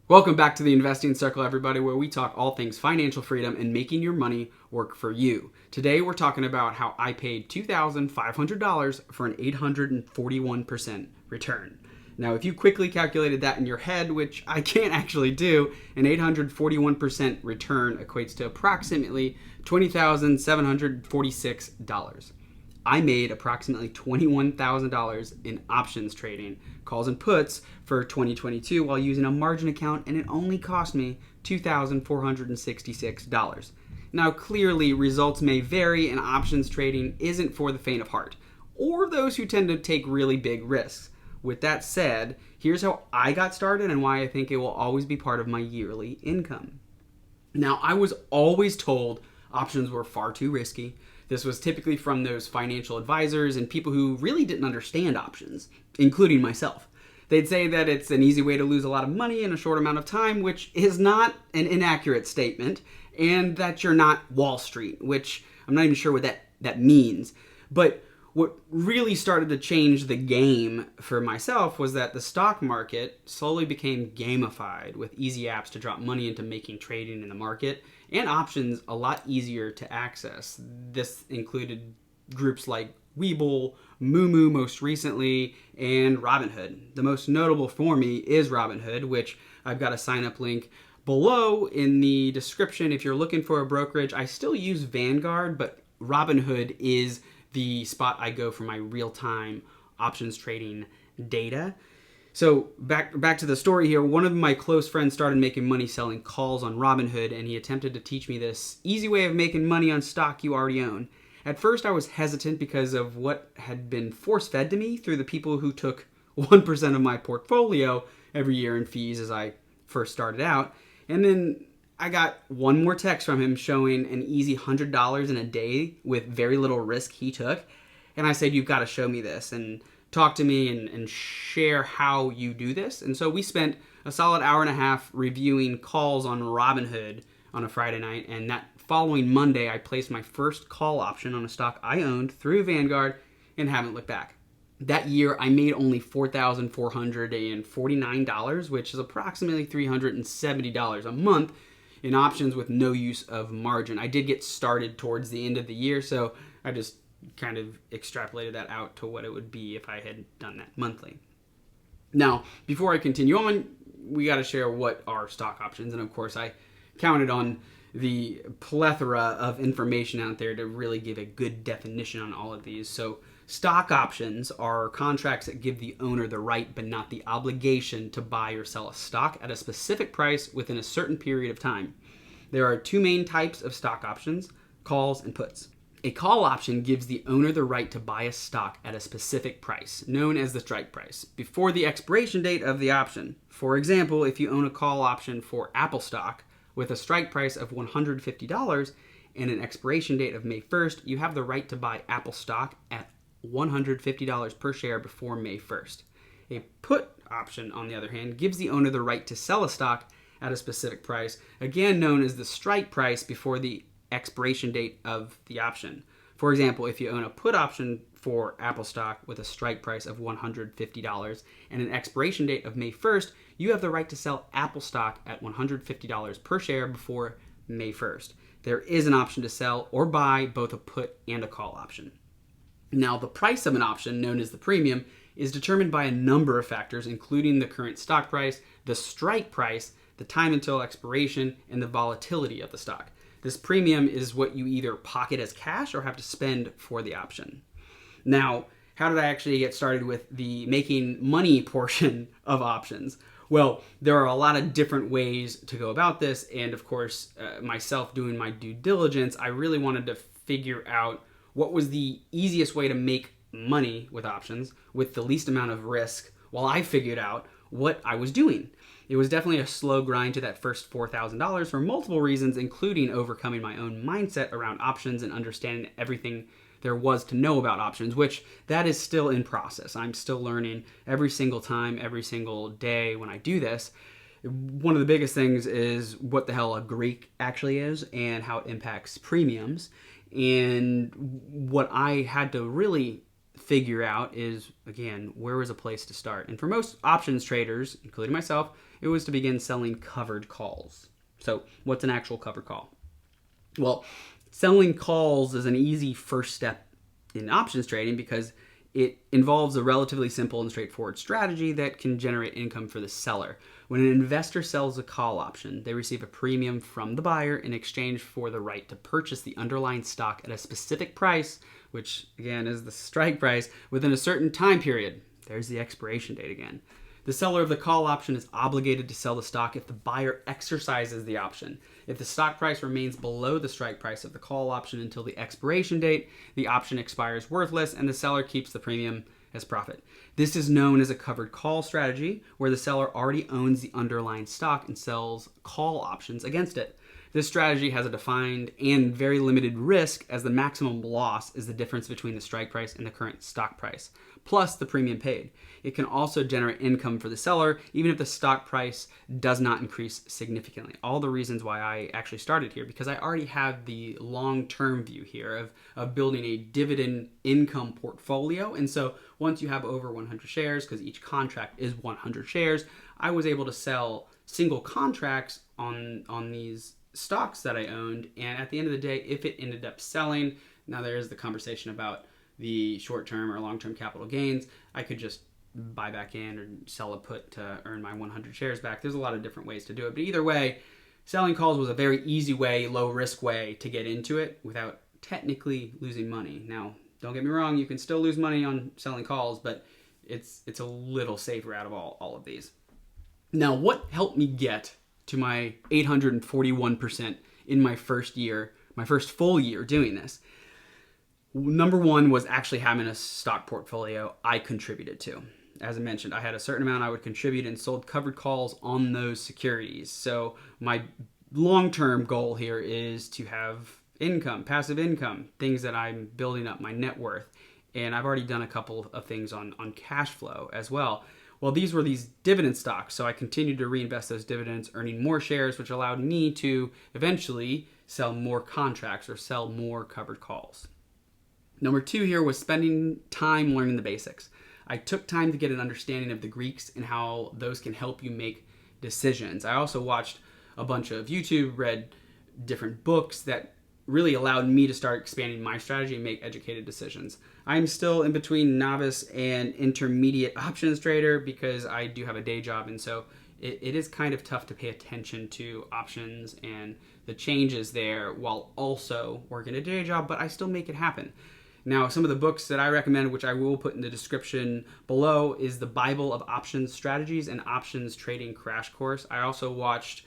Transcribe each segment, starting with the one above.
Welcome back to the Investing Circle, everybody, where we talk all things financial freedom and making your money work for you. Today, we're talking about how I paid $2,500 for an 841% return. Now, if you quickly calculated that in your head, which I can't actually do, an 841% return equates to approximately $20,746. I made approximately $21,000 in options trading, calls and puts for 2022 while using a margin account, and it only cost me $2,466. Now, clearly, results may vary, and options trading isn't for the faint of heart, or those who tend to take really big risks. With that said, here's how I got started and why I think it will always be part of my yearly income. Now, I was always told options were far too risky. This was typically from those financial advisors and people who really didn't understand options, including myself. They'd say that it's an easy way to lose a lot of money in a short amount of time, which is not an inaccurate statement, and that you're not Wall Street, which I'm not even sure what that means. But what really started to change the game for myself was that the stock market slowly became gamified with easy apps to drop money into making trading in the market and options a lot easier to access. This included groups like Webull, Moomoo most recently, and Robinhood. The most notable for me is Robinhood, which I've got a sign up link below in the description if you're looking for a brokerage. I still use Vanguard, but Robinhood is the spot I go for my real-time options trading data. So back to the story here. One of my close friends started making money selling calls on Robinhood, and he attempted to teach me this easy way of making money on stock you already own. At first, I was hesitant because of what had been force-fed to me through the people who took 1% of my portfolio every year in fees as I first started out. And then I got one more text from him showing an easy $100 in a day with very little risk he took. And I said, you've got to show me this and talk to me and share how you do this. And so we spent a solid hour and a half reviewing calls on Robinhood on a Friday night. And that following Monday, I placed my first call option on a stock I owned through Vanguard and haven't looked back. That year, I made only $4,449, which is approximately $370 a month in options with no use of margin. I did get started towards the end of the year, so I just kind of extrapolated that out to what it would be if I had done that monthly. Now, before I continue on, we got to share what are stock options, and of course, I counted on the plethora of information out there to really give a good definition on all of these. So stock options are contracts that give the owner the right but not the obligation to buy or sell a stock at a specific price within a certain period of time. There are two main types of stock options, calls and puts. A call option gives the owner the right to buy a stock at a specific price, known as the strike price, before the expiration date of the option. For example, if you own a call option for Apple stock with a strike price of $150 and an expiration date of May 1st, you have the right to buy Apple stock at $150 per share before May 1st. A put option, on the other hand, gives the owner the right to sell a stock at a specific price, again known as the strike price before the expiration date of the option. For example, if you own a put option for Apple stock with a strike price of $150 and an expiration date of May 1st, you have the right to sell Apple stock at $150 per share before May 1st. There is an option to sell or buy both a put and a call option. Now, the price of an option, known as the premium, is determined by a number of factors, including the current stock price, the strike price, the time until expiration, and the volatility of the stock. This premium is what you either pocket as cash or have to spend for the option. Now, how did I actually get started with the making money portion of options? Well, there are a lot of different ways to go about this, and of course, myself doing my due diligence, I really wanted to figure out what was the easiest way to make money with options with the least amount of risk while I figured out what I was doing. It was definitely a slow grind to that first $4,000 for multiple reasons, including overcoming my own mindset around options and understanding everything there was to know about options, which that is still in process. I'm still learning every single time, every single day when I do this. One of the biggest things is what the hell a Greek actually is and how it impacts premiums. And what I had to really figure out is, again, where was a place to start? And for most options traders, including myself, it was to begin selling covered calls. So what's an actual covered call? Well, selling calls is an easy first step in options trading because it involves a relatively simple and straightforward strategy that can generate income for the seller. When an investor sells a call option, they receive a premium from the buyer in exchange for the right to purchase the underlying stock at a specific price, which again is the strike price, within a certain time period. There's the expiration date again. The seller of the call option is obligated to sell the stock if the buyer exercises the option. If the stock price remains below the strike price of the call option until the expiration date, the option expires worthless and the seller keeps the premium as profit. This is known as a covered call strategy, where the seller already owns the underlying stock and sells call options against it. This strategy has a defined and very limited risk, as the maximum loss is the difference between the strike price and the current stock price, plus the premium paid. It can also generate income for the seller, even if the stock price does not increase significantly. All the reasons why I actually started here, because I already have the long-term view here of building a dividend income portfolio. And so once you have over 100 shares, because each contract is 100 shares, I was able to sell single contracts on these stocks that I owned, and at the end of the day, if it ended up selling, now there is the conversation about the short-term or long-term capital gains, I could just buy back in or sell a put to earn my 100 shares back. There's a lot of different ways to do it, but either way, selling calls was a very easy way, low-risk way to get into it without technically losing money. Now, don't get me wrong, you can still lose money on selling calls, but it's a little safer out of all of these. Now, what helped me get to my 841% in my first year, my first full year doing this? Number one was actually having a stock portfolio I contributed to. As I mentioned, I had a certain amount I would contribute and sold covered calls on those securities. So my long-term goal here is to have income, passive income, things that I'm building up my net worth. And I've already done a couple of things on cash flow as well. Well, these were these dividend stocks, so I continued to reinvest those dividends, earning more shares, which allowed me to eventually sell more contracts or sell more covered calls. Number two here was spending time learning the basics. I took time to get an understanding of the Greeks and how those can help you make decisions. I also watched a bunch of YouTube, read different books that really allowed me to start expanding my strategy and make educated decisions. I'm still in between novice and intermediate options trader because I do have a day job, and so it is kind of tough to pay attention to options and the changes there while also working a day job, but I still make it happen. Now, some of the books that I recommend, which I will put in the description below, is the Bible of Options Strategies and Options Trading Crash Course. I also watched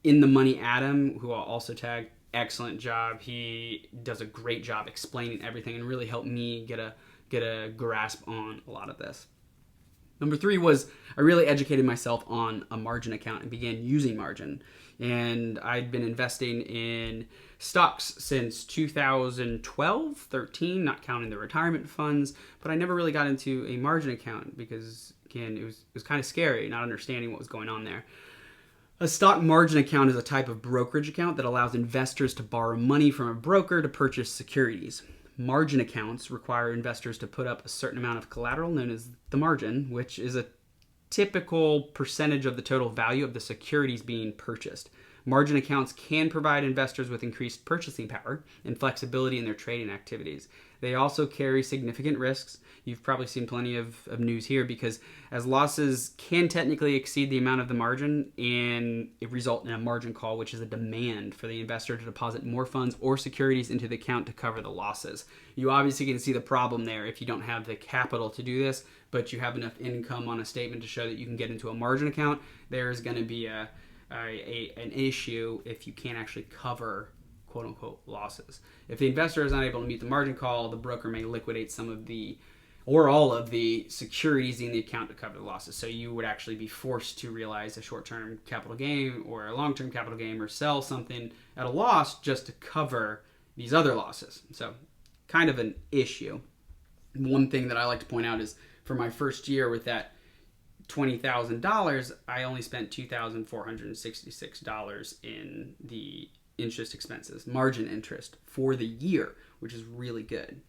In the Money Adam, who I'll also tag. Excellent job. He does a great job explaining everything and really helped me get a grasp on a lot of this. Number three was I really educated myself on a margin account and began using margin. And I'd been investing in stocks since 2012, 13, not counting the retirement funds, but I never really got into a margin account because, again, it was kind of scary not understanding what was going on there. A stock margin account is a type of brokerage account that allows investors to borrow money from a broker to purchase securities. Margin accounts require investors to put up a certain amount of collateral known as the margin, which is a typical percentage of the total value of the securities being purchased. Margin accounts can provide investors with increased purchasing power and flexibility in their trading activities. They also carry significant risks. You've probably seen plenty of news here because as losses can technically exceed the amount of the margin and it result in a margin call, which is a demand for the investor to deposit more funds or securities into the account to cover the losses. You obviously can see the problem there if you don't have the capital to do this, but you have enough income on a statement to show that you can get into a margin account. There's going to be an issue if you can't actually cover quote-unquote losses. If the investor is not able to meet the margin call, the broker may liquidate some of the or all of the securities in the account to cover the losses. So you would actually be forced to realize a short-term capital gain or a long-term capital gain or sell something at a loss just to cover these other losses. So kind of an issue. One thing that I like to point out is for my first year with that $20,000, I only spent $2,466 in the interest expenses, margin interest for the year, which is really good.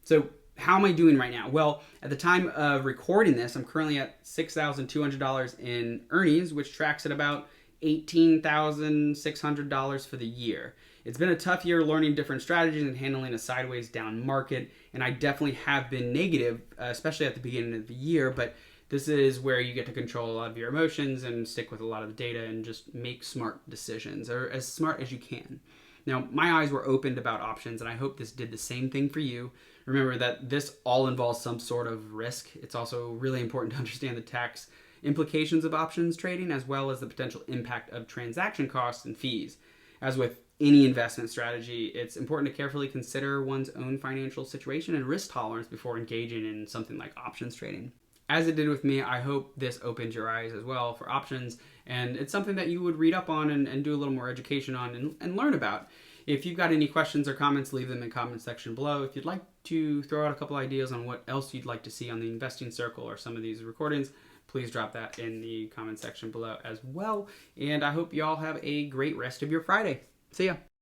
So how am I doing right now? Well, at the time of recording this, I'm currently at $6,200 in earnings, which tracks at about $18,600 for the year. It's been a tough year learning different strategies and handling a sideways down market, and I definitely have been negative, especially at the beginning of the year, but this is where you get to control a lot of your emotions and stick with a lot of the data and just make smart decisions, or as smart as you can. Now, my eyes were opened about options, and I hope this did the same thing for you. Remember that this all involves some sort of risk. It's also really important to understand the tax implications of options trading, as well as the potential impact of transaction costs and fees. As with any investment strategy, it's important to carefully consider one's own financial situation and risk tolerance before engaging in something like options trading. As it did with me, I hope this opened your eyes as well for options, and it's something that you would read up on and do a little more education on and learn about. If you've got any questions or comments, leave them in the comment section below. If you'd like to throw out a couple ideas on what else you'd like to see on the Investing Circle or some of these recordings, please drop that in the comment section below as well. And I hope you all have a great rest of your Friday. See ya.